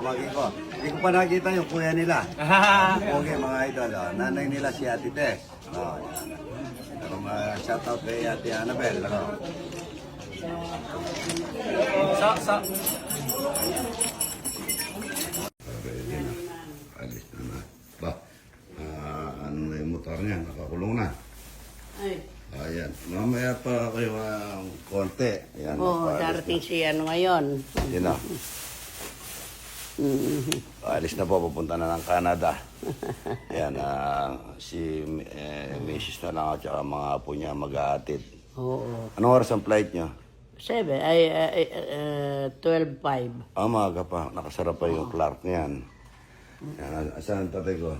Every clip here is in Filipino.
Magi ko. Hindi ko pa nakita yung kuya nila. Okay, mga idol. Oh. Nanay nila si Ate Tess. Oh, yan. Pero shoutout kay Ate Annabel. Oh. Ready na. Alis na na. Ba, ano na yung motor niya? Nakakulong na. Ay. Ayan. Mamaya pa kayo konti. Ayan. Oo, darating siya ngayon. Yun na. Alis na po, pupunta na ng Canada. Yan, si Mrs. na lang at saka mga apo niya mag-aatid. Oo. Anong oras ang flight niyo? 12:05. Maaga pa, nakasarap pa yung Clark niyan. Yan, asan ang tatay ko?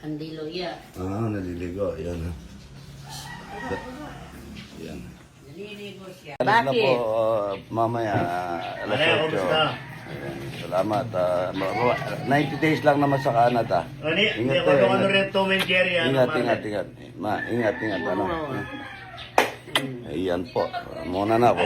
Andilo ya. Naliligo, yan. Yan. Naliligo siya. Alis na po, Bakit? mamaya, alas 8. Ayan, salamat. 90 days lang naman sa Canada. Ingat tayo. Ano rin Tom and Jerry? Ingat. Ingat. Ano? Ayan po. Muna na ako.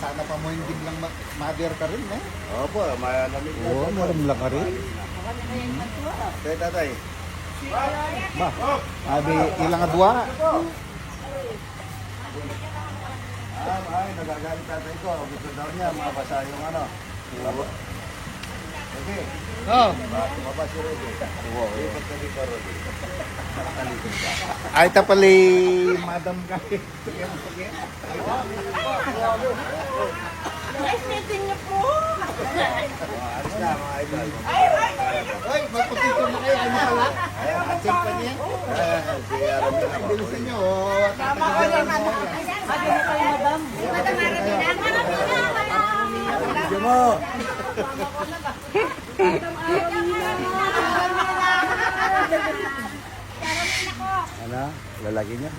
Sana pa mo hindi lang mother ka rin, eh? Opo, malamig na. Oo, maramla ka rin. Kaya tatay. Ba, sabi ilang adwa? Ay, nagagalit tatay ko. Gusto daw niya, makabasa yung ano. Okay. Oo. Mababa si Rudy. Oo, ikot ka dito, Rudy. Nakakalikot ka. Ay, tapali, madam ka. Alis na, mga idol. Ay, magpapito na kayo. Ano pala? Action pa niya. Si Aramin ako. Bilisan nyo. Tama ko yan, madam. Video mo. Ano? Lalaki niya?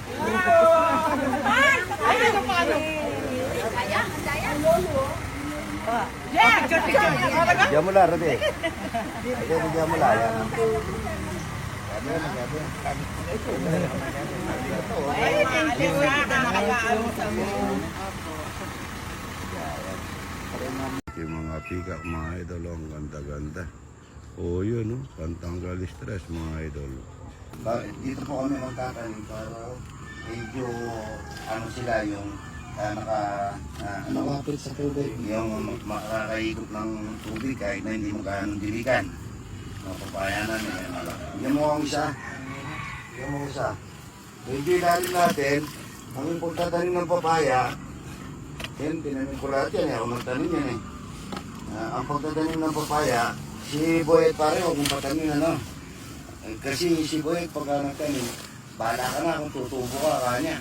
Diyan mo lang, Rudy. Diyan mo lang. Yan. Yung mga pikak, mga idol, ang ganda-ganda. O yun, no? Pantanggal stress, mga idol. Dito po kami magtatanim para medyo ano sila yung Nakapit sa tubig. yung makakaikot ng tubig kahit na hindi mo gaano diligan. Mapapayanan eh. Bigyan mo ang isa. Bigyan mo ang isa. Medyo ilalim natin, ang pagtatanim ng papaya, yan, tinanim ko lahat yan eh. Ako magtanim yan eh. Ang pagtatanim ng papaya, si Boyet pare, huwag mong patanim ano. Kasi si Boyet pagka nagtanim, bahala ka na kung tutubo ka kanya.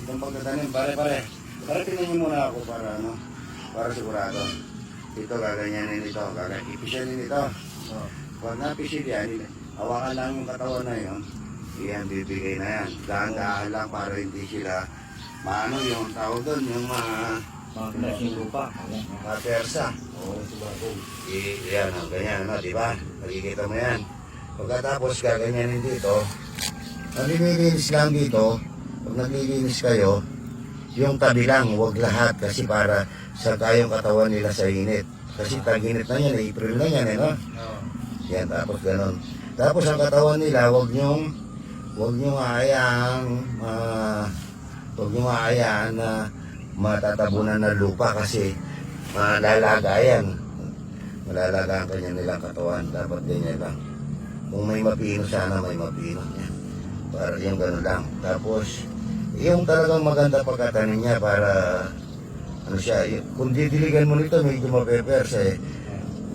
Itong pagtatanim, pare. Para tingnan niyo muna ako para ano, para sigurado. Ito gaganyanin ito, ipisilin ito. Pag napisil yan, hawakan lang yung katawan na yun, iyan bibigay na yan. Dahan-dahan lang para hindi sila maano yung tawag doon, yung mga persa. Yan, ganyan, no, di ba? Nakikita mo yan. Pagkatapos gaganyanin dito, naglilinis lang dito, pag naglilinis kayo, yung tabi lang, huwag lahat kasi para sa kayong katawan nila sa init. Kasi tag-init na yan, April na yan, no? Yan, tapos ganun. Tapos ang katawan nila, huwag nyong aayaan na matatabunan ng lupa kasi malalaga yan. Malalaga ang kanya nilang katawan. Dapat ganyan lang. Kung may mapino, sana may mapino niya. Para yung ganun lang. Tapos, yung talagang maganda pagkatanim niya para ano siya, kung didiligan mo nito medyo mapepersa eh.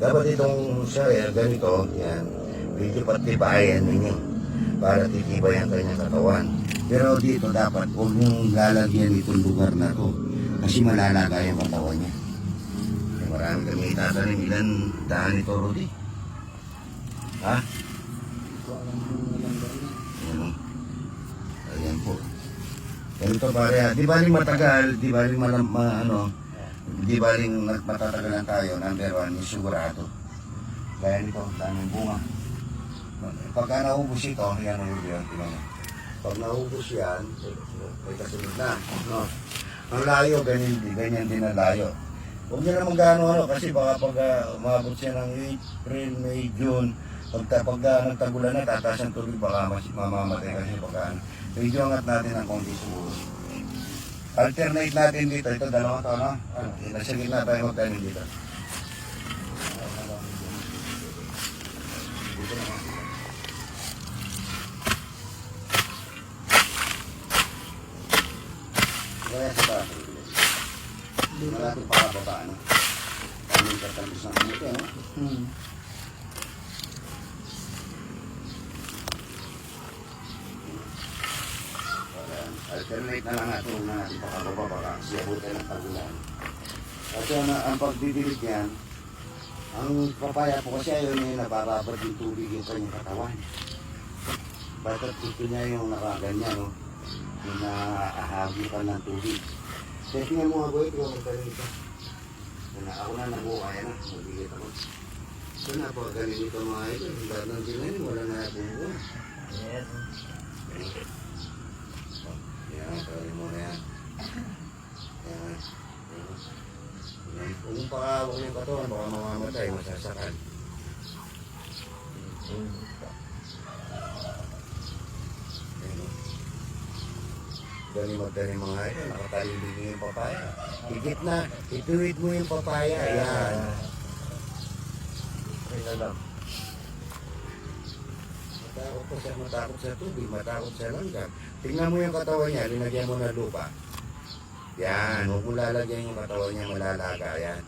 Dapat itong siya ganito, yan, medyo patibayan ninyo para titibay ang kanyang katawan. Pero dito dapat huwag niyong lalagyan itong lugar na to kasi malalaga yung katawan niya. Marami kami itatanim, ilan daan ito, Rudy? Ha? Ayan po. Ganito pare, di baling matagal, di baling di baling matatagalan tayo, number one, yung sigurado. Kaya nito, daming bunga. Pagka naubos ito, yan ang yun. Pag naubos yan, may kasunod na. No? Ang layo, ganyan din ang layo. Huwag nyo naman gano'n kasi baka pag umabot siya ng April, May, June, pag nagtagulan na, tataas ang tubig, baka mamamatay kasi pagka medyo angat natin ang konti siguro. Alternate natin dito, ito dalawang taon, no? Nasa gitna tayo magtanim dito. Dito naman. Kaya sa taas. Hindi na natin pakababa, no? Kami yung katagos ng kamuti, no? Alternate na lang natin na natin pakababa baka siyabutin ng tagulan. Kasi ang pagdidilig yan, ang papaya po kasi ayaw niya nabababad yung tubig yung kanyang katawan. Bakit gusto niya yung nakaganyan, no? Yung naahagipan ng tubig. Kaya tingnan mo nga boy, tingnan mo magkaling ito. Ako na nabuhay na, mabilit ako. So napakagaling ito mga ito, yung lahat ng sila wala na bumuha. Yes. Yan, tawin mo na yan. Yan. Kung pakawak ng katawan, baka mamamatay, masasakal. Galing magdaling mga ito, nakatalilig yung papaya. Higit na, ituwid mo yung papaya. Yan. Matakot sa tubig, matakot sa langgam. Tingnan mo yung katawan niya, linagyan mo na lupa. Yan, huwag mo lalagyan yung katawan niya, malalaga. Yan.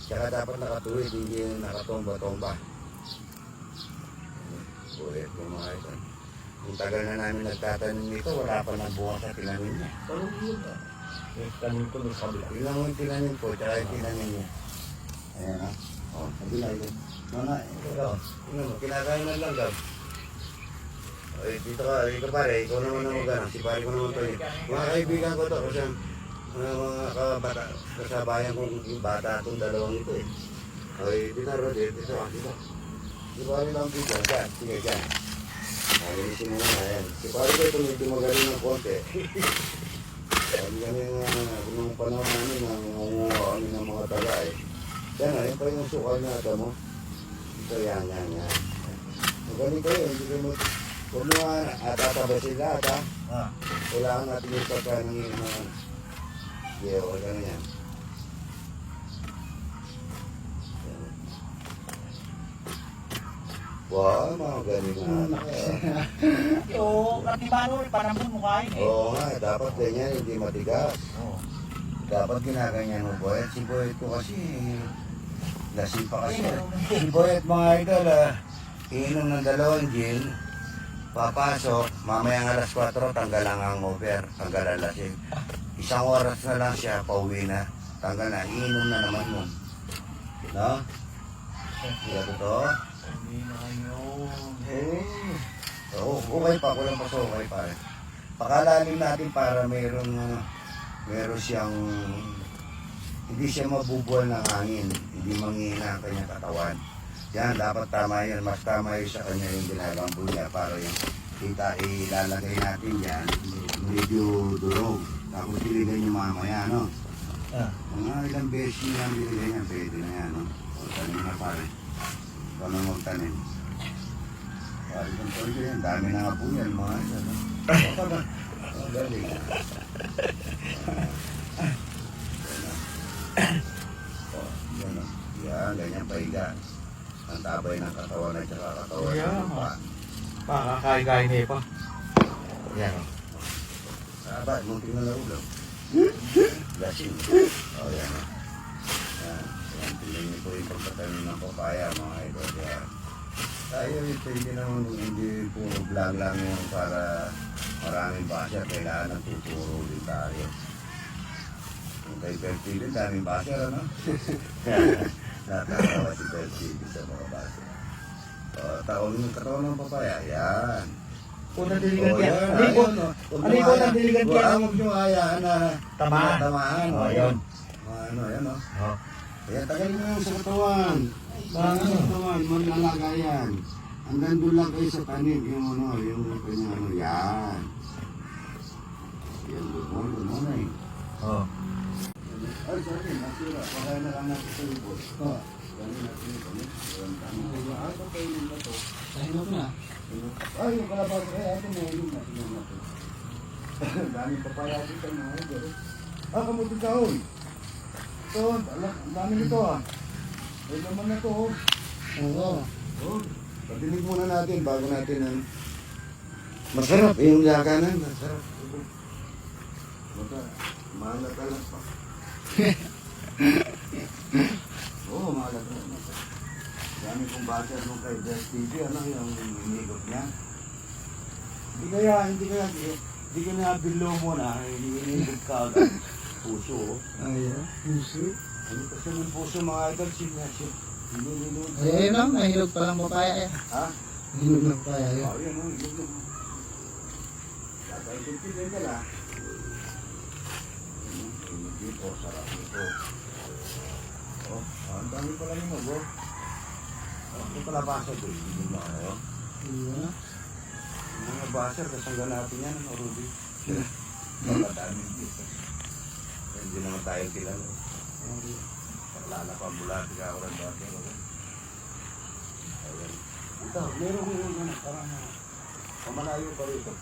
Tsaka dapat nakatuwid, hindi nakatomba-tomba. Ulit mo mga ito. Kung tagal na namin nagtatanim nito, wala pa nang buwan sa tinanim niya. Parang yun ah. Yung tanim ko doon sa kabila. Tingnan mo yung tinanim ko, tsaka yung tinanim niya. Ayan ha. O, kabila yun. Mga, ito. Tingnan mo, kinakain ng langgam. Ay, dito ka pare, ikaw naman ang magana. Si pare ko naman to yun. Mga kaibigan ko to, kasi mga kasabayan kong yung bata itong dalawang ito eh. Ay, dito Rod, dito. Si pare lang dito, dyan, sige dyan. Nalinisin mo na, ayan. Si pare ko ito medyo magaling ng konti. Sabi kami nung panahon namin na nangunguha kami ng mga taga eh. Yan na, yun pa yung sukal na ata mo. Ito yan. Magaling kayo, hindi kayo mo. Huwag mo nga tatabasin lahat ha. Kailangan natin yung pagkanang yung mga yewa, gano'n yan. Wow, mga galing na. Oo, katibano, panambon mo kain eh. Oo nga, dapat ganyan, hindi matigas. Dapat ginaganyan mo, Boyet. Si Boyet ko kasi, lasing pa kasi. Si Boyet, mga idol, iinom ng 2 gin, papasok, mamayang alas 4, tanggal ang hangover, tanggal ang lasing. 1 oras na lang siya, pauwi na, tanggal na, iinom na naman mo. No? Kaya totoo? Hindi na yun. Oo, okay pa, kulang pa sa okay pa. Pakalalim natin para meron siyang, hindi siya mabubuan ng hangin, hindi manghina ang kanyang katawan. Yan, dapat tama yan, mas tama yun sa kanya yung ginagambol niya para yung kita ilalagay natin yan, medyo durog. Tapos iligay niyo mamaya, no? Mga ilang beses nyo lang iligay niya, pwede na yan, no? O, tanim na pare. Ikaw nang magtanim. Pare kong pwede yan, dami na nga po yan, mga isa, no? Ang galing. Yan, ganyan pahiga. Ang tabay ng katawan at saka katawan ng lupa. Pakakain-kain na pa. Yan. Sabat, munting na laulang. Lasing. O, yan. Yan. Yan, tingnan niyo po yung pagpatanim ng papaya, mga idol. Yan. Tayo ito, hindi puro vlog lang yun para maraming basya. Kailangan ng tuturo din tayo. Kung kay Pertilin, daming basya, ano? Natatawa si Pertilin sa mga basya. Katawan ng papaya, yan. Unang diligan yan. Ano yung unang diligan yan? Huwag nyo hayaan na Tamaan. tamaan. O, yun. Ano, yan o. Kaya tagal mo yung sa katawan. Sa katawan, manlalaga yan. Hanggang doon lang kayo sa tanim, yung ano, yung kanyang ano, yan. Yan, doon muna eh. Oo. Ay, sorry, nasira. Pakain na lang natin sa libot. Oo. Dami natin yung kami. Ay, ito kainin na to. Pahinok na. Ay, yung kalabasa kaya ito, mahilig natin yung natin. Dami pa pala dito, mga idol. Kamuti kahoy. Ito, ang dami nito ah. Ay naman na to. Oo. Patinig muna natin bago natin ang... Masarap yung lakanan, masarap. Mahalat ka lang pa. Oo, mahalat ka lang. Dami kong basa nung kay Jess TV, ano yung inigot niya. Hindi ka na below mo na, inigot ka agad. Puso, oh. Ayan. Puso. Ano kasi ng puso mga idol, signasyon. Nilulunod. Ayun lang, mahilog pa lang papaya yan. Ha? Mahilog ng papaya yun. Oh, yun, oh, yun. Kakaintindi ka lang. Dito, sarap nito. Oh, ang dami pala yung mag, oh. Ito pala basa doon, hindi mo kayo. Ayan. Yung mga basa, kasangga natin yan, ano, Ruby? Pagkadami dito. Hindi naman tayo kilala. Paglala pa, bulati ka, orang dati. Ayan. Ito, meron yung ano, parang pamalayo pa rito.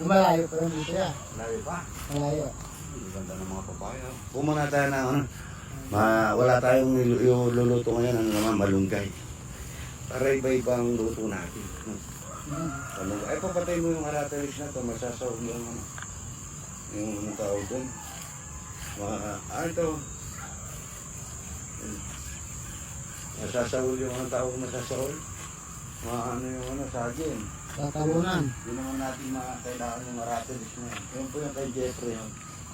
Malayo pa rin dito yan. Malayo pa. Malayo. Ang ganda ng mga papaya. Pumana tayo na ano, wala tayong luluto ngayon, ano naman, malunggay. Para iba-ibang luto natin. Malunggay. Ay, papatay mo yung aratalis na ito, masasawag yung ano, yung tao doon. Ito. Masasawag yung mga tao masasawag. Ano yung ano, saging. Tatabunan. Yun naman natin kailangan yung aratalis na yan. Yun po yung kay Jeffrey.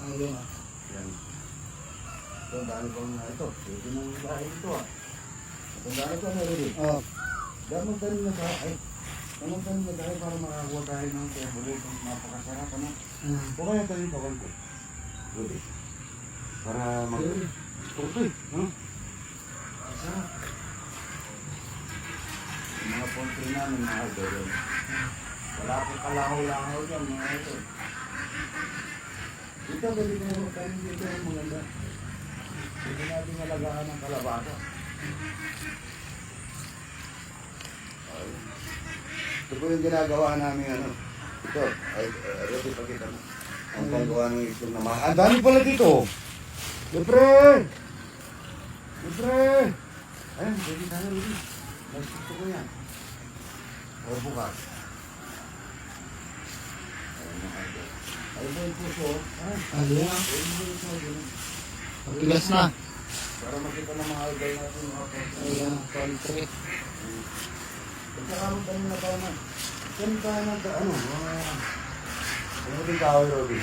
Ayun. Yan. Ito, dahil bang ito. Pwede nang dahil ito ah. Ito dahil ito na rin. Oh. Damang tanim na tayo. Ay, damang tanim na tayo para makakuha tayo ng favorite. Napakasarap ano. O kaya tayo yung bawal ko. Good eh. Para mag... Tutoy. Masarap. Yung mga poultry namin mga idol. Wala pong kalahaw-lahaw dyan mga idol. Dito, pwede na yung tayo dito yung maganda. Pwede natin alagaan ng kalabasa. Ito po yung ginagawa namin ano. Ito, ito ipakita mo. Ang panggawa ng itlog na mahal. Ang dami pala dito. Libre! Libre! Ayun, pwede tayo ulit. Gusto ko yan. O bukas. Ayun mga idol. Ayun po yung puso. Ayun. Ayun po yung puso. Pagkigas na. Para makita ng mga idol natin mga puso. Ayan. Country. Pagkakaroon tayo na tayo na. Saan tayo na ano? Ano din kahoy, Robby?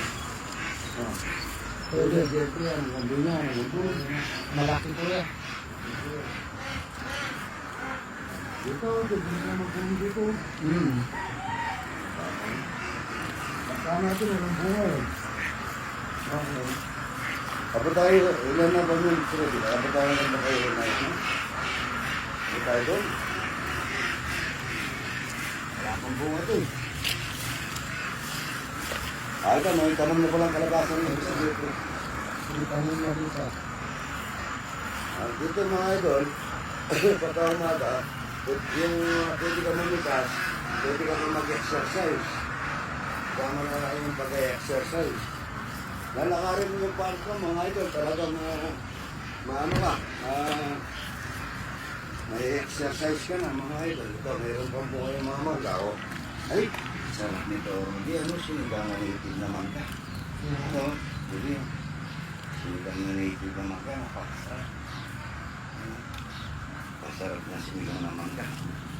Pwede. Jeffrey, ang ganda niya. Ang ganda. Malaki po yan. Dito, dito na magpunin dito. Baka natin, walang bunga eh. Okay. Kapag tayo, ilan na ba yun? Kapag tayo na kayo na yun? Kapag tayo doon? Wala pang bunga ito eh. Ay ka, may tanong na palang kalagasan ng isa dito. Tanim na dito. Dito mga idol, pagka umaga, yung pwede ka mamitas, pwede ka mag-exercise. Tama na lang yung pag-exercise. Lalakarin mo yung park ko, mga idol, talagang maano ka, may exercise ka na, mga idol. Ito, mayroon pang buhay yung mga mangga, oh. Ay, sarap nito. Hindi, ano, sinigang na native naman ka. Ito, hindi. Sinigang na native naman ka, napakasarap. Pasarap na sinigang na mangga.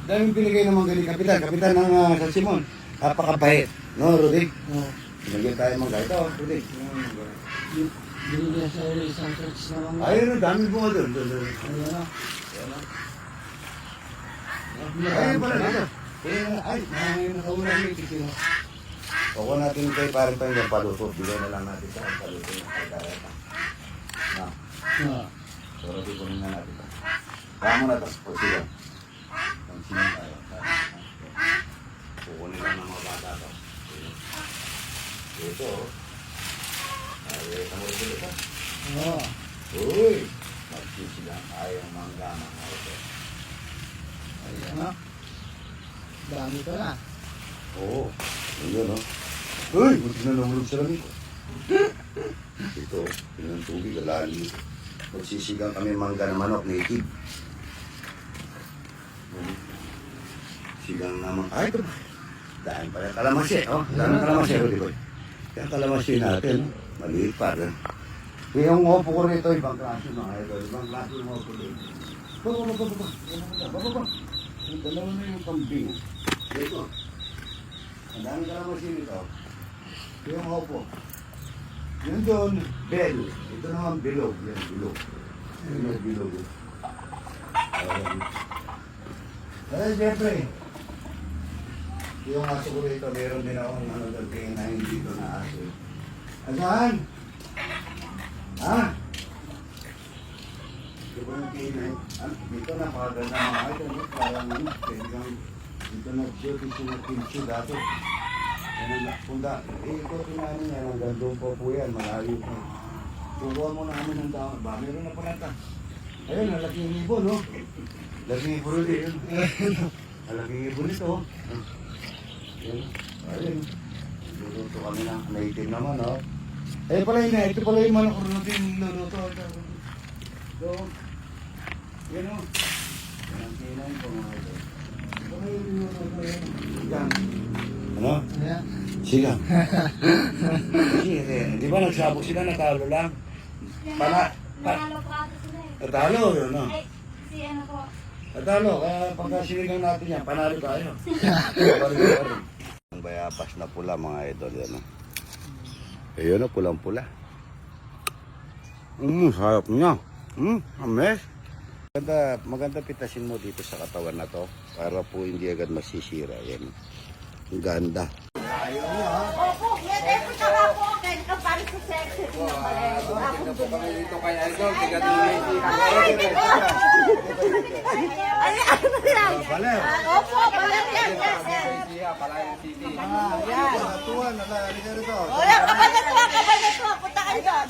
Daming binigay ng mangga ni Kapitan. Kapitan ng San Simon. Napakabait. No, Rudy? Oh. Binigyan tayo mangga. Ito, Rudy. Binigyan sa isang church na mga. Ayun, dami bunga doon. Ayun na. Ay, pala dito. Ay, may nakaulan may tikino. Kuha natin kay parang tayo ng paluto. Bigay na lang natin sa paluto ng pagkareta. Na, so Rudy, kunin na natin ito. Kamo na ito. Pagsiyan. Pagsiyan tayo. kukunin lang ng mga bata to. Ito, ay, tamo rin ito. Oo. Uy! Magsisigang ayong mangga mga ito. Ayan o. Dami ko na. Oo, ayun o. Uy! Buti na nahulog sa lamig ko. Ito, yun ang tubig, alali. Magsisigang kami mangga na manok, native. Sigang naman. Ay, ito ba? Daan pala kalamansi, oh. Daan ng kalamansi, di ba? Kaya kalamansi natin, maliit pa rin. Yung opo ko rito, ibang klase mga ito. Ibang klase yung opo rito. Baba. Yung dalawa na yung kambing. Dito. Ang dami kalamansi nito. Yung opo. Yun doon, bell. Ito naman bilog. Yan, bilog. Yun yung bilog. Ay, Jeffrey. Yung aso ko rito, meron din akong tingin dito na aso. Asahan? Ha? Ito po yung tingin. Dito napakaganda mga ito. Parang pwede kang dito nag-shoot yung sinag-pincho dati. Ano nakapunda. Ito tinanin niya. Hanggang doon po yan. Malayo po. Tukuha mo na kami ng tao. Ba, meron na pala ta. Ayun, nalaking ibon, no? Laking ibon ulit yun. Nalaking ibon ito. Ayun. Ayun. Luluto kami ng native naman, no? Eh pala yun, ito pala yung manok natin luluto. So, yun, no? Yan ang kinain ko mga ito. Ito pala yung luluto yun. Sigang. Ano? Ayan. Sigang. Di ba nagsabog sila, natalo lang? Nanalo po ata sila eh. Natalo, yun, no? Ay, si ano po. Natalo, kaya pagka sinigang natin yan, panalo tayo. Ang bayapas na pula mga idol yan. No? Ayun na, pulang-pula. Sarap niya. Ames. Maganda pitasin mo dito sa katawan na to para po hindi agad masisira. Yan. Ang ganda. Ayaw niya ha. Opo, yan eh. Punta ka po. Kaya ka paano sa sexy. Tingnan po kami dito kay Idol. Tingnan po Ay, ano yan? Baler. Opo, baler yan. siya, Palayan City. Yan. Tuwan, nalaliga rito. O yan, kabalat mo. Punta kayo doon.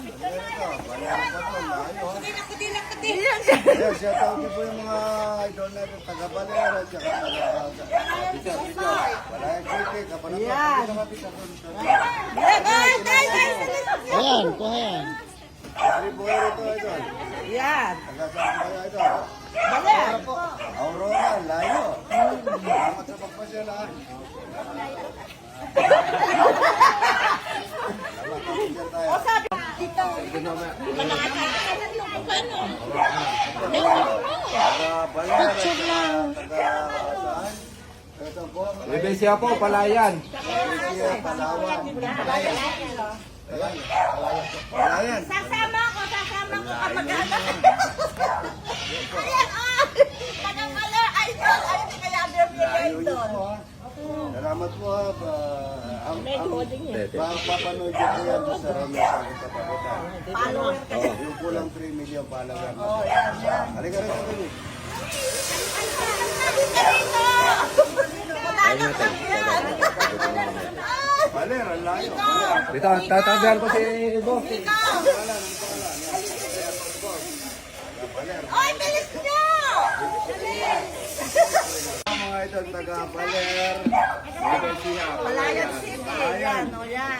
Yes, shout out din po yung mga idol natin, taga-Baler at saka Palayan City, Kapanapag. Ayan, kuha yan. Ari po rito, idol. Yan. Taga-saan kayo, idol? Baler. Aurora, layo. Salamat sa pagpasya lang. Picture lang. Taga-saan? Ito po. Rebesya po, Palayan. Rebesya, Palawan. Palayan. Sasama ko kamag-anak. Ayan, taga-pala, idol. Ay, hindi kaya Layo niyo idol. po, ha. Salamat po ha. Papanood niyo po yan sa Ramos sa kataputan. Follower ka. Yung kulang 3 million palagan. Halika rin sa tuloy. Baler, ang layo. Baler. Dito, tatabihan ko si Ibo. Oy, bilis nyo! Mga idol, taga-Baler. Palayan City. Yan, o yan.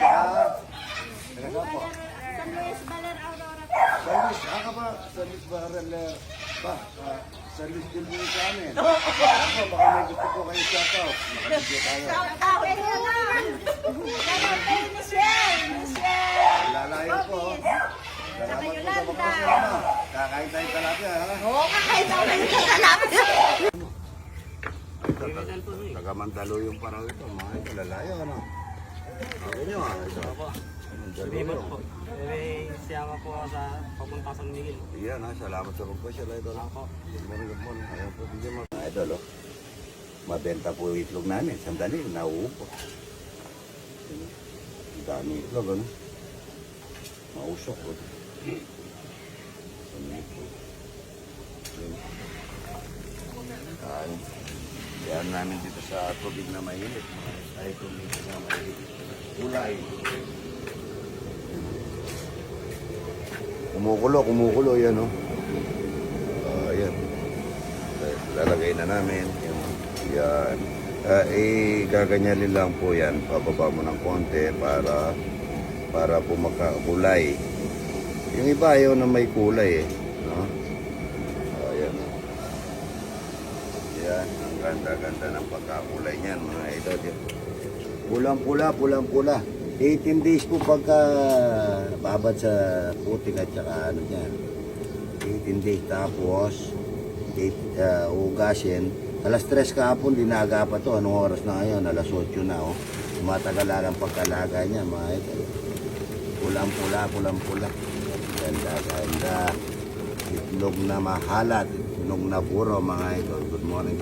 Talaga po. San Luis Baler Aurora. San Luis, ka ba? San Luis Baler ba? San Luis din po sa amin. Ako, baka may gusto po kayo shoutout. Makabigyo tayo. Shout out na naman. Ganon kay Michelle. Michelle. Lalayo po. Salamat po sa pagpasama. Kakain tayo talapia, ha? Oo, kahit ako kayo sa kalapit. Taga-Mandalo yung parang ito. Mga ito, lalayo, ano? Ako nyo, ha? Ito. Mandalo po. Siyama po sa papunta San Miguel. Iyan, ha? Salamat sa pagpasama. Ito, ha? Good morning, good morning. Ayan po, bigyan mo. Ito, lo. Mabenta po yung itlog namin. Sandali, nauupo. Ang dami itlog, ano? Mausok, oh. Kain. Yan namin dito sa tubig na mainit. Ay, tubig na mainit. Kulay. Kumukulo, yan o. Ayan. Lalagay na namin. Yan. Gaganyalin lang po yan. Pababa mo ng konti para po magkakulay. Yung iba ayaw na may kulay eh. No? Ayan. Yan. Ang ganda-ganda ng pagkakulay niyan mga idol. Pulang-pula. 18 days po pagka babad sa putik at saka ano dyan. 18 days tapos ugasin. Alas 3 kahapon, dinaga pa to. Anong oras na ngayon? Alas 8 na, oh. Tumatagal lang ang pagkalaga niya, mga ito. Pulang-pula. Ganda. Itlog na mahalat, itlog na puro, mga ito. Good morning.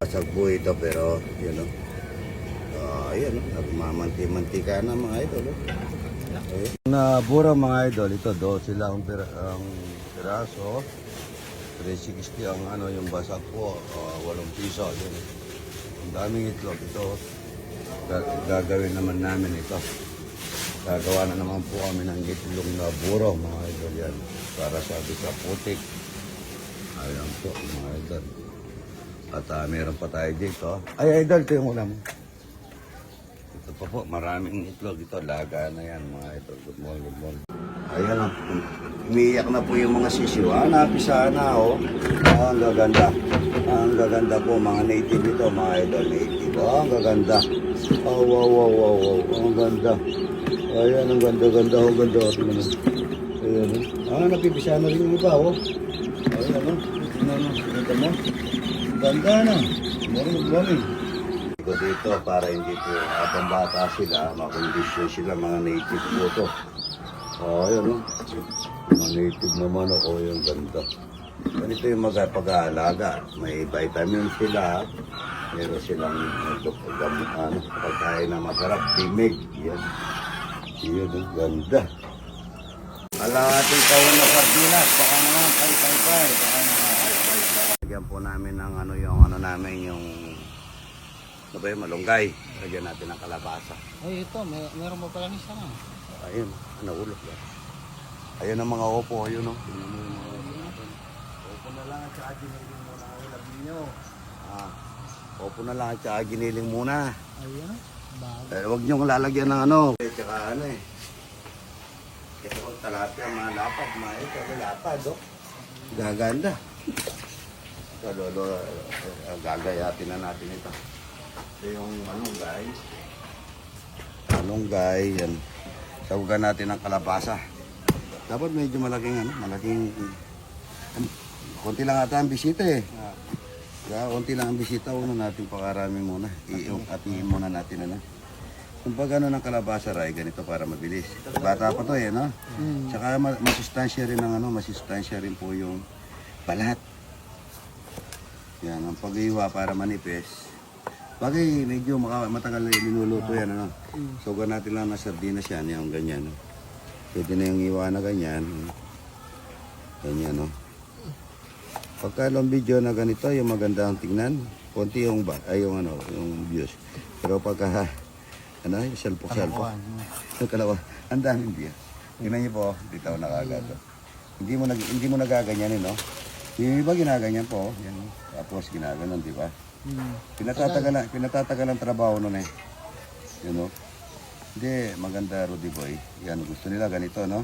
Pasag po ito, pero, yun, oh. Ayan, oh. Nagmamanti-mantika na, mga ito, oh. Okay. Na puro, mga idol, ito, 12 lang ang piraso. 360 ang ano yung basag po, 8 piso. Yun. Ang daming itlog ito. Gagawin naman namin ito. Gagawa na naman po kami ng itlog na buro, mga idol yan. Para sabi sa putik. Ayan po, mga idol. At meron pa tayo dito. Ay, idol, ito yung ulam. Ito pa po, maraming itlog ito. Laga na yan, mga idol. Good morning. Ayan lang. Umiiyak na po yung mga sisiw. Napisa na, oh. Ang gaganda. Ang gaganda po, mga native ito, mga idol native. Ang gaganda. Wow. Ang ganda. Ayan, ang ganda. Ang ganda. Ayan, napipisa na rin yung iba, oh. Ayan, oh. Ito mo. Ang ganda na. Good morning. Dito, para hindi po habang bata sila, makondisyon sila, mga native po ito. Ayan, oh. Mga native naman ako, yung ganda. Ganito yung pag-aalaga. May vitamin sila. Meron silang pagkain na masarap. Timig. Yan. Yan, ang ganda. Alahating kawan na sardinas. Baka naman, pay. Baka naman. Lagyan po namin ng ano ba yung malunggay. Lagyan natin ng kalabasa. Ay, ito, meron mo pala nisa na. Ayun, naulog yan. Ayun ang mga opo, ayun o. Opo na lang at saka giniling muna ang ulam ninyo. Opo na lang at saka giniling muna. Ayun, bago. Huwag niyong lalagyan ng ano. Tsaka ano eh. Ito, talapia, mga lapad, lapad o. Gaganda. Ito, lolo, gagayatin na natin ito. Ito yung malunggay, yan. Sagugan natin ang kalabasa. Dapat medyo malaking konti lang ata ang bisita eh. Konti lang ang bisita, una natin pakarami muna. Atiin muna natin ano. Kung pag ano ng kalabasa ray, ganito para mabilis. Bata pa to eh, no? Tsaka masustansya rin masustansya rin po yung balat. Yan, ang pag-iwa para manipis. Bagay, medyo matagal na linuluto yan, ano? Sugar natin lang na sardinas yan, yung ganyan, no? Pwede na yung iwa na ganyan. Ganyan, no? Pagka long video na ganito, yung maganda ang tingnan, konti yung yung views. Pero pagka, yung selfie. Yung kalawa, ang daming views. Tingnan niyo po, dito ako nakagato. Hindi mo nagaganyanin, no? Yung iba ginaganyan po, yan, no? Tapos ginaganon, di ba? Pinatatagal ang trabaho nun eh. Yun, no? Hindi, maganda, Rudy Boy. Yan, gusto nila ganito, no?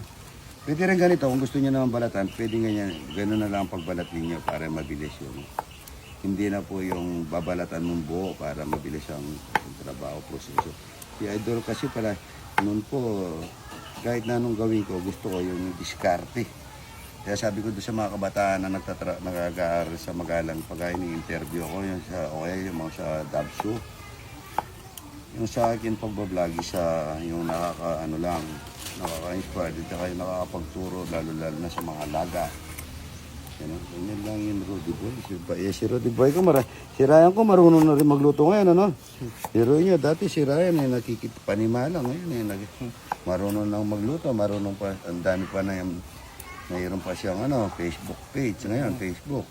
Pwede rin ganito, kung gusto niyo naman balatan, pwede ganyan, gano'n na lang ang pagbalat ninyo para mabilis yung... Hindi na po yung babalatan ng buo para mabilis ang trabaho, proseso. Si Idol kasi pala, noon po, kahit na anong gawin ko, gusto ko yung diskarte. Kaya sabi ko doon sa mga kabataan na nag-aaral sa Magalang, pag ini-interview ko, yung mga sa Dabsu. Yung sa akin pagbablog sa yung nakaka-inspire, at yung nakakapagturo, lalo na sa mga laga. Ganyan lang yung Rudy Boy. Si Rudy Boy ko, si Ryan ko marunong na rin magluto ngayon, ano? Pero niya, dati si Ryan nakikipanimalang ngayon. Marunong lang magluto, marunong pa, ang dami pa na yung, mayroon pa siyang Facebook page ngayon, Facebook.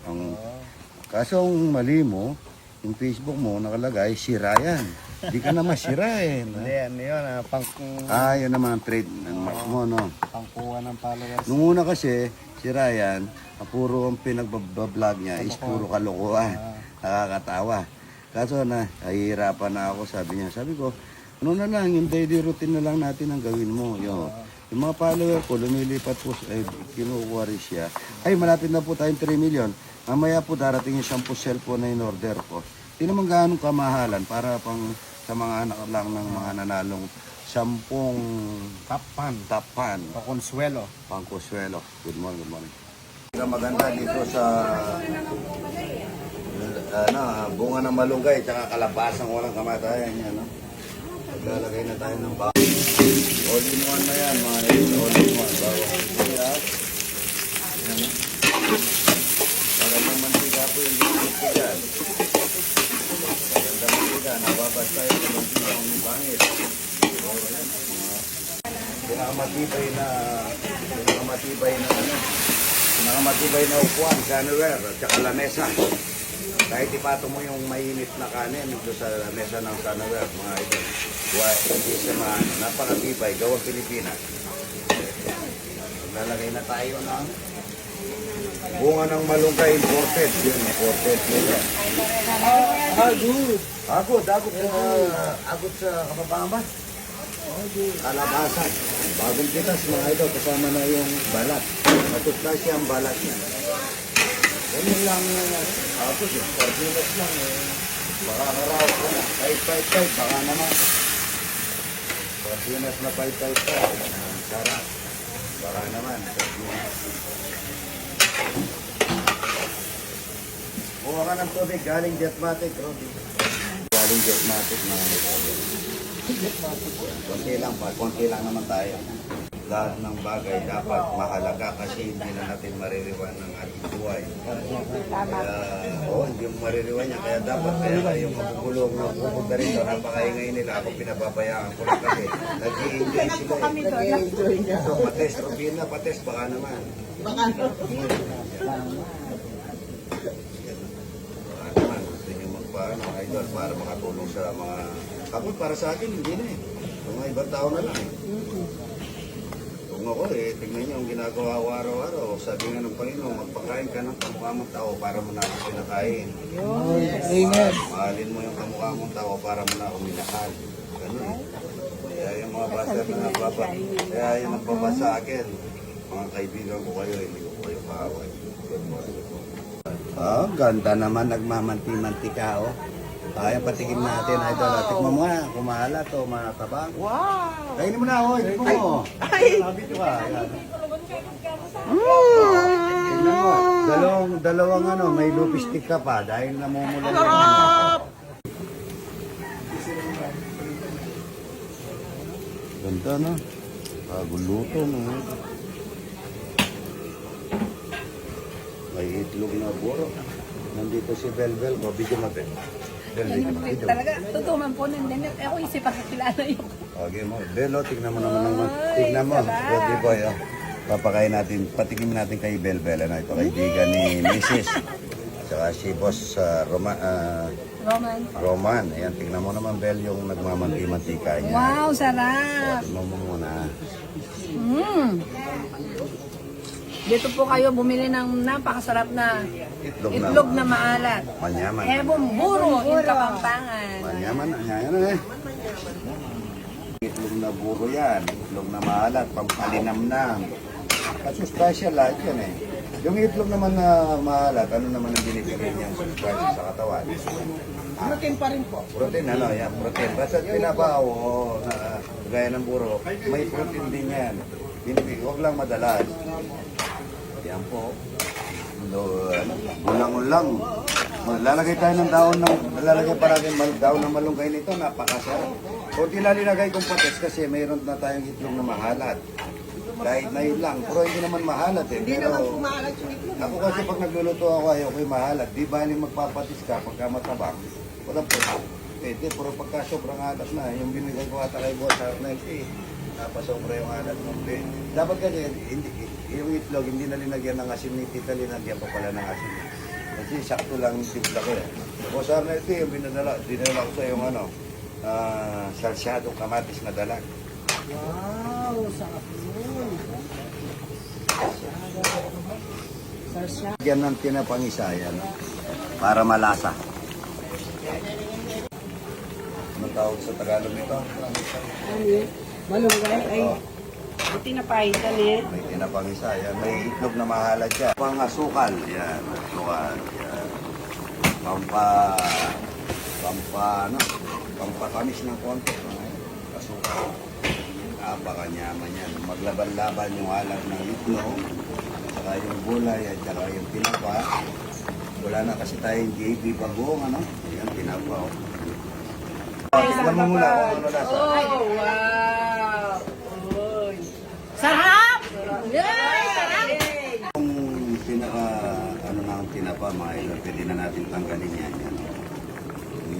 Kaso ang mali mo, yung Facebook mo nakalagay, sira yan. Di ka na masirain. Hindi, ano yun, Yun naman ang trade mo, no? pangkuha ng followers. Nung una kasi, si Ryan, puro ang pinagbablog niya is puro kalokohan. Nakakatawa. Kaso nahihirapan na ako, sabi niya. Sabi ko, ano na lang, yung daily routine na lang natin ang gawin mo. Yung mga follower ko, lumilipat po, kinukuha rin siya. Ay, malapit na po tayong 3 million. Mamaya po darating yung 10 cellphone na in-order ko. Hindi naman gaano kamahalan para pang sa mga anak lang ng mga nanalong 10 tapan. Pakonsuelo. Pangkuswelo. Good morning, good morning. Ang maganda dito sa bunga ng malunggay tsaka kalabasang walang kamatayan yan. No? Maglalagay na tayo ng bago. All in one na yan, mga ito. All in one. Bawang sibuyas. Yan, no? Magandang mantika po yung ginamit ko dyan. Magandang mantika. Nababas tayo ng mantika ng bangit. Pinakamatibay na upuan, sunware, at saka lamesa. Kahit ipatong mo yung mainit na kanin dito sa lamesa ng sunware, mga ito. Hindi sa mga napakatibay, gawang Pilipinas. Lalagay na tayo ng bunga ng malunggay imported. Yun, imported nila. Agot sa kapapangan ba? Kalabasan. Bagong pitas mga ito, kasama na yung balat. Matutla siya ang balat niya. Ganyan lang, tapos yung sardinas lang baka karaw ko na. 555, baka naman. Sardinas na 555. Sarap. Baka naman, sardinas. Kuha ka ng tubig, galing Jetmatic, Robby. Galing Jetmatic mga ito. Konti lang naman tayo. Lahat ng bagay dapat mahalaga kasi hindi na natin maririwan ng ating buhay. Hindi yung maririwan niya. Kaya dapat yung mabubulong na pupunta rito, napakaingay nila. Ako pinababayaan ko lang kasi nag-i-enjoy sila. So, pates, Robina, pates, baka naman. Baka naman, gusto nyo magpaano, idol, para makatulong sa mga kapag para sa akin, hindi na eh. Mga ibang tao na lang eh. Kung ako tignan nyo ang ginagawa ko araw-araw. Sabi nga ng Panginoon, magpakain ka ng kamukha mong tao para mo na ako pinakain. Mahalin mo yung kamukha mong tao para mo na ako minahal. Ganun eh. Kaya yung mga basa na nababa, kaya yung nagbaba sa akin, mga kaibigan ko kayo, hindi ko kayo kaaway. Ganda naman, nagmamanti-manti ka, oh. Ayan, patikim natin, idol. Tikman mo nga, kung mahalat o matabang. Wow! Kainin mo na, hoy. Tikman mo. Sabi ko ka. Tingnan mo. Dalawang may lupis stick ka pa dahil namumula na. Ganda, no? Bagong luto, no? May itlog na buro. Nandito si Belbel. Bibigyan natin. Talaga, totoo man po. Ako isip ako kilala yun. Okay mo. Belo, tignan mo naman. Tignan mo. Good boy, oh. Papakain natin, patikim natin kay Belbel. Ano, ito kaibigan ni Mrs. Saka si Boss Roman. Ayan, tignan mo naman, Bel, yung nagmamanti-mantika niya. Wow, sarap. Tignan mo muna. Dito po kayo bumili ng napakasarap na itlog na maalat. Manyaman. Ebong buro in Kapampangan. Manyaman na eh. Itlog na buro yan. Itlog na maalat, pampalinamnam. Kasi special lahat yan eh. Yung itlog naman na maalat, ano naman ang binibigay niyang subscribe sa katawan? Protein pa rin po. Protein, yan, protein. Basta pinabaw o gaya ng buro, may protein din yan. Binibigay, huwag lang madalas. Yan po. Bulang-ulang. Lalagay tayo ng lalagay pa natin daon ng malunggay nito, napakasarap. O nilalagay kong pates kasi mayroon na tayong itlog na mahalat. Kahit na yun lang, pero hindi naman mahalat eh. Hindi naman pumahalat yung itlog. Ako kasi pag nagluluto ako, ayaw ko'y mahalat. Di ba magpapatis ka pagka matabang? Wala po. Pwede, pero pagka sobrang halat na, yung binigay ko ata kay Boss Arnel, napasobra yung halat mo. Dapat kasi, yung itlog, hindi na linagyan ng asin ni Tita, linagyan pa pala ng asin. Kasi sakto lang yung timpla ko eh. O sa amin ito yung dinala ko sa yung salsyadong kamatis na dalag. Wow, sarap yun. Sarsya. Yan ng tinapangisa yan. Para malasa. Anong tawag sa Tagalog nito? Ano yun? Malunggay ay tinapahitan eh. May tinapangisa. Yan. May itlog na mahalad siya. Pangasukal. Yan. Asukal. Yan. Pampatamis ng konti. Asukal. Napakanyaman yan. Maglaban-laban yung alam ng itlog. Saka yung gulay at saka yung tinapa. Wala na kasi tayong JB Bagong, ano? Yan, tinapa, oh. Tignan mo muna kung ano lasa. Oh, wow. Uy. Sarap! Yay! Sarap! Kung pinaka, ano na ang tinapa, mga ilo, pwede na natin tanggalin yan. Yan, oh.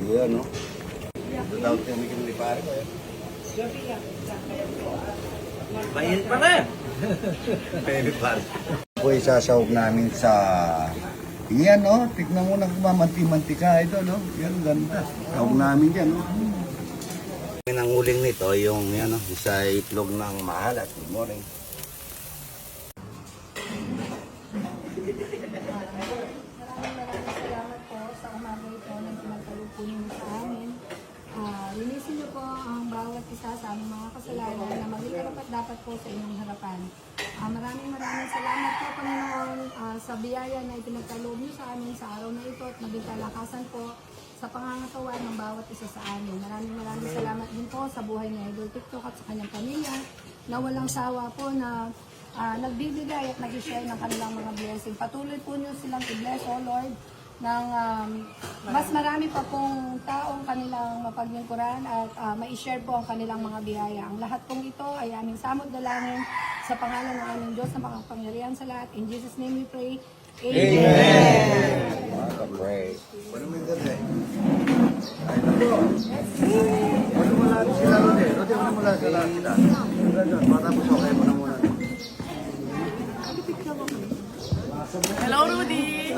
Yan, no? Ito daw timikin ni pare ko, eh. Mahil pa rin. Pwede pare. Ito isasawag namin sa... Yan, no? Tignan mo na kumamanti-mantika ito, no? Yan, ganda. Sawag namin dyan, no? Ang uling nito, yung yan, no? Isa itlog ng mahalat. Good morning. Salamat po sa umaga ito na pinagkalupo niyo sa amin. Linisin niyo po ang bawat isa sa aming mga kasalanan na maging karapat-dapat po sa inyong harapan. Maraming salamat po, Panginoon, sa biyaya na ipinagkaloob niyo sa amin sa araw na ito at maging kalakasan po sa pangangatawan ng bawat isa sa amin. Maraming salamat din po sa buhay ni Idol TikTok at sa kanyang pamilya na walang sawa po na nagbibigay at nag-share ng kanilang mga blessing. Patuloy po niyo silang i-bless, O Lord, ng mas marami pa pong taong kanilang mapaglingkuran at ma-share po ang kanilang mga biyaya. Ang lahat pong ito ay aming samod dalangin sa pangalan ng aming Diyos na makapangyarihan sa lahat. In Jesus' name we pray. Amen. Pray. Ano mo yung ganda, eh? Ay, nako. Ano mo lang sila, Rode? Rode, ano mo lang sila? Matapos okay mo na muna. Hello, Rudy!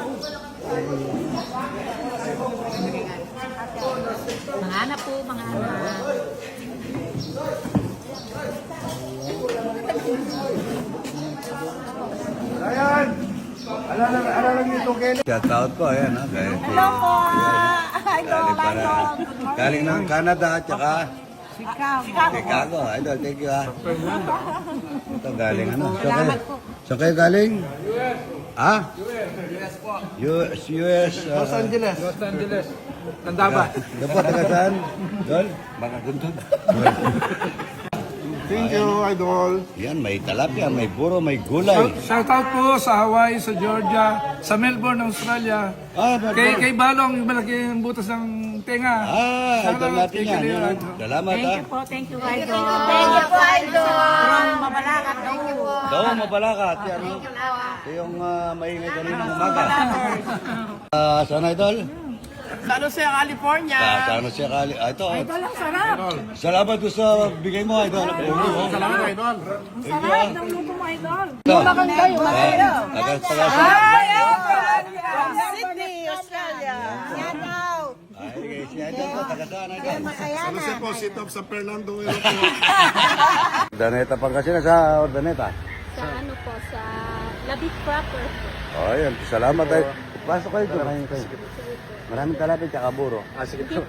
Mga anak po, mga anak. Ayan! Alalang nito, Kelly. Shout out po, ayan, ha? Hello po! Idol, idol. Galing ng Canada, at saka Chicago. Chicago. Idol, thank you, ha? Ito, galing ano? Saan kayo galing? Ha? US po. US. Los Angeles. Los Angeles. Tandaba. Ito po, taga saan? Dol? Mga guntod. Thank you, Idol. Yan, may talapia, may buro, may gulay. Shout out po sa Hawaii, sa Georgia, sa Melbourne, Australia. Kay Balong, yung malaking butas ng tenga. Idol natin yan. Yan. Salamat, ha? Thank you, Idol. Thank you po, Idol. From Mabalacat, thank you po. Daw, mapalakat. Yan, no? Ito yung maingay kanina ng umaga. Saan, Idol? Sa Jose, California. Saan siya kali? Ito. Idol, ang sarap. Salamat doon sa bigay mo, Idol. Salamat, Idol. Ang sarap ng luto mo, Idol. Umakan kayo, Sydney, Australia. Yan daw. Ay, si Idol ko, taga saan, Idol? Ano po, sit up sa Fernando. Ordaneta Pangasinan sa Ordaneta. Sa ano po, sa Labit proper. Oh, yan. Salamat, Idol. Pasok kayo doon. Maraming talapia, tsaka buro. Sige po.